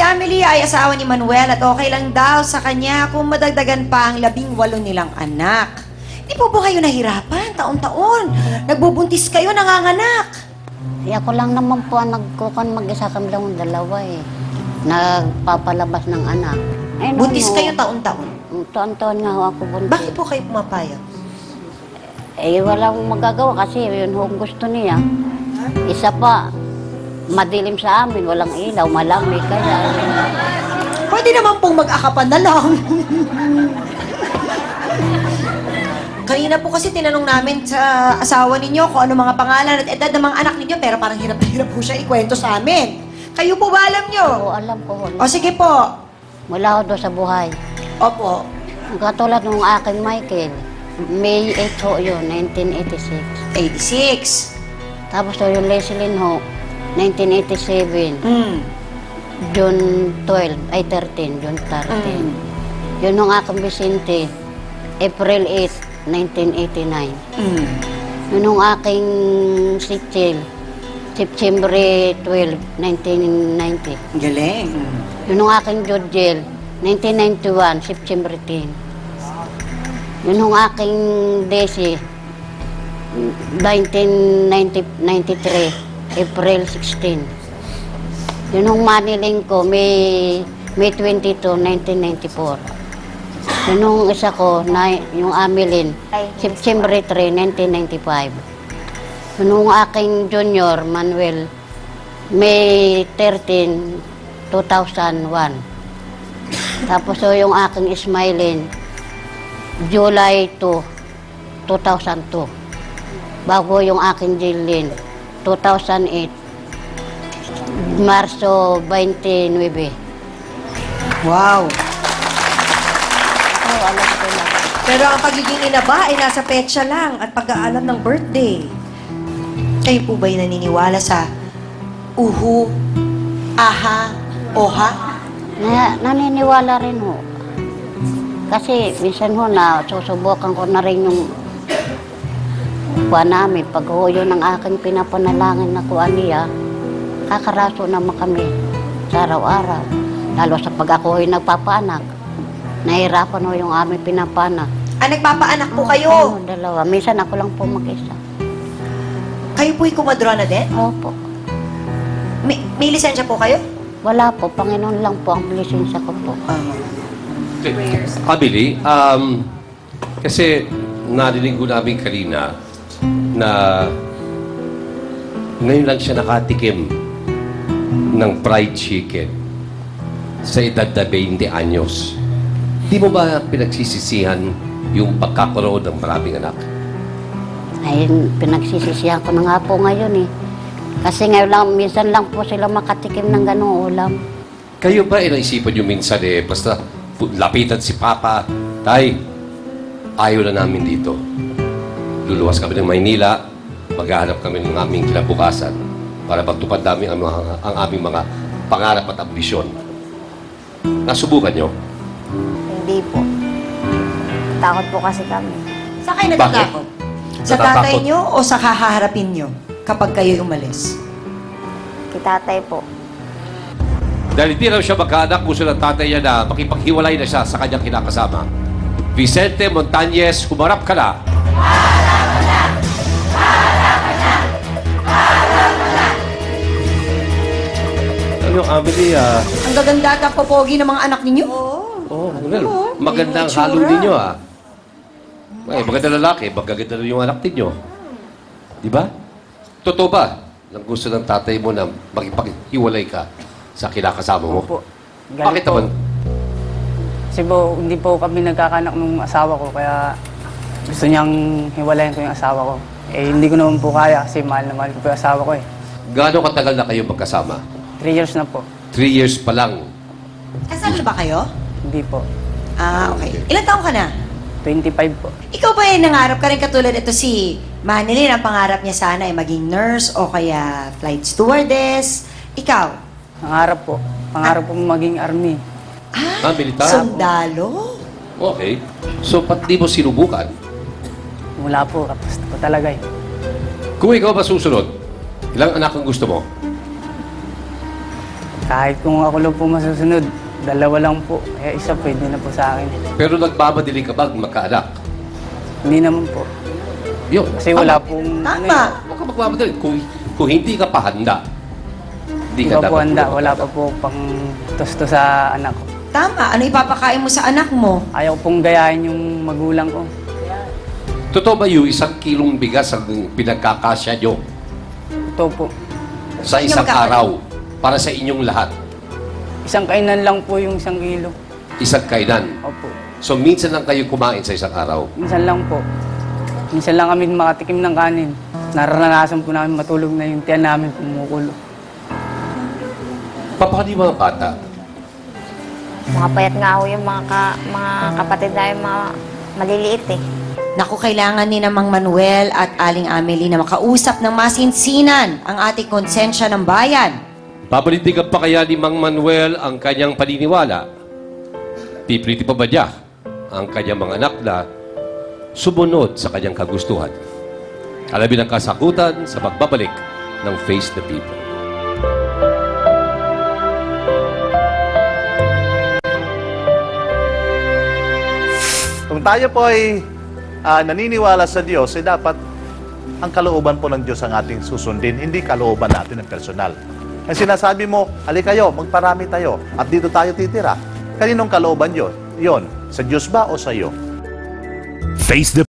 Jamily ay asawa ni Manuel at okay lang daw sa kanya kung madagdagan pa ang 18 nilang anak. Di po ba kayo nahirapan taon-taon? Nagbubuntis kayo, nanganganak. Ako lang naman po ang nagkukan mag-isa kami lang ang dalawa eh. Nagpapalabas ng anak. Ay, Buntis kayo taon-taon. Taon-taon nga ho ako buntis. Bakit po kayo pumapayag? Eh, walang magagawa kasi yun ho ang gusto niya. Isa pa, madilim sa amin, walang ilaw, malamig, kaya... Pwede naman pong mag-akapan na lang. Kanina po kasi tinanong namin sa asawa ninyo kung ano mga pangalan at edad ng mga anak ninyo, pero parang hirap na hirap po siya ikwento sa amin. Kayo po ba alam nyo? Oo, alam ko. O sige po. Mula ho doon sa buhay. Opo. Katulad ng aking Michael, May 8 ho yun, 1986. 86. Tapos ho yung Leslyn ho, 1987. June 12, ay 13, June 13. Yun ang aking Vicente, April 8, 1989. Yun ang aking Sichel, September 12, 1990. Galing. Yun ang aking Jodjel, 1991, September 10. Yun ang aking Desi, 1993, April 16. Yun ang Maniling ko, May 22, 1994. Yun ang isa ko, yung Amelin, September 3, 1995. Yun ang aking Junior, Manuel, May 13, 2001. Tapos yung aking Ismailin, July 2, 2002. Bago yung aking Jillian, 2008, Marso 29. Wow. Oh, alam ko lang. Pero ang pagiging ina ba ay nasa petsa lang at pag-aalam ng birthday. Kayo po ba'y naniniwala sa uhu, aha, oha? Naniniwala rin ho. Kasi minsan ho na susubukan ko na rin yung kuha namin. Pag ho yun ang aking pinapanalangin na kuha niya, kakaraso naman kami sa araw-araw. Lalo sa pag ako ho'y nagpapaanak. Nahirapan ho yung aming pinapanak. Ah, nagpapaanak po kayo? Dalawa. Minsan ako lang po mag-isa. Kayo po'y kumadro na din? Opo. May lisensya po kayo? Wala po. Panginoon lang po ang lisensya ko po. Abili, kasi narinig ko namin kanina na ngayon lang siya nakatikim ng fried chicken sa edad na 20 anyos. Di mo ba pinagsisisihan yung pagkakaroon ng maraming anak? Ay, pinagsisisihan ko na nga po ngayon eh. Kasi ngayon lang, minsan lang po sila makatikim ng ganong ulam. Kayo ba inaisipan nyo minsan basta lapitan si Papa, Tay, ayaw na namin dito. Luluwas kami ng Maynila, maghahanap kami ng aming kinabukasan para pagtupad namin ang aming mga pangarap at ambisyon. Nasubukan nyo? Hindi po. Takot po kasi kami. Saan kayo natatakot? Sa tatay nyo o sa kahaharapin nyo kapag kayo umalis? Kitatay po. Dahil hindi raw siya magkaanak, gusto ng tatay niya na makipaghiwalay na siya sa kanyang kinakasama. Vicente Montañez, humarap ka na. Ano yung Amelie, Ang gaganda at ang popogi ng mga anak ninyo. magandang itsura. halo ninyo, Ay, maganda lalaki, magaganda rin yung anak ninyo. Di ba? Totoo ba? Nang gusto ng tatay mo na makipaghiwalay ka sa kinakasama mo? Opo. Bakit po. naman? Kasi po, hindi po kami nagkakanak ng asawa ko, kaya gusto niyang hiwalayan ko yung asawa ko. Eh, hindi ko naman po kaya kasi mahal na mahal ko po yung asawa ko eh. Gaano katagal na kayo magkasama? 3 years na po. 3 years pa lang. Kasal na ba kayo? Hindi po. Ah, okay. Ilan taong ka na? 25 po. Ikaw ba nangarap ka rin katulad ito si Manilyn, ang pangarap niya sana ay maging nurse o kaya flight stewardess. Ikaw? Pangarap po. Pangarap po maging army. Militar? Sundalo? Okay. So, ba't di mo sinubukan? Mula po, kapos po talaga eh. Kung ikaw ba susunod, ilang anak ang gusto mo? Kahit kung ako lang po masusunod, 2 lang po. Eh, isa pwede na po sa akin. Pero nagmamadali ka ba magkaanak? Hindi naman po. Yun. Kasi wala pong... ano Tama. Huwag ka magmamadali. Kung hindi ka pa handa, hindi Hindi ka pa po dapat handa. magkaanak. Wala pa po pang tosto sa anak ko. Tama. Ano ipapakain mo sa anak mo? Ayaw pong gayahin yung magulang ko. Totoo ba yung 1 kilong bigas ang pinagkakasya nyo Ito po. sa Hindi isang magkaka- araw para sa inyong lahat? Isang kainan lang po yung 1 kilo. Isang kainan. Opo. So, minsan lang kayo kumain sa isang araw. Minsan lang po. Minsan lang kami makatikim ng kanin. Naranasan po namin matulog na yung tiyan namin pumukulo. Paano yung mga bata? Mga payat nga ho yung mga kapatid namin, mga maliliit eh. Naku, kailangan ni na Mang Manuel at Aling Amelie na makausap ng masinsinan ang ating konsensya ng bayan. Babalintigan pa kaya ni Mang Manuel ang kanyang paniniwala? Pipiliti pa ba niya ang kanyang mga anak na sumunod sa kanyang kagustuhan? Alamin ang kasagutan sa pagbabalik ng Face the People. Kung tayo po ay naniniwala sa Diyos, ay dapat ang kalooban po ng Diyos ang ating susundin, hindi kalooban natin ng personal. Ang sinasabi mo, halika kayo, magparami tayo, at dito tayo titira. Kaninong kalooban yun? Yun, sa Diyos ba o sa iyo? Face the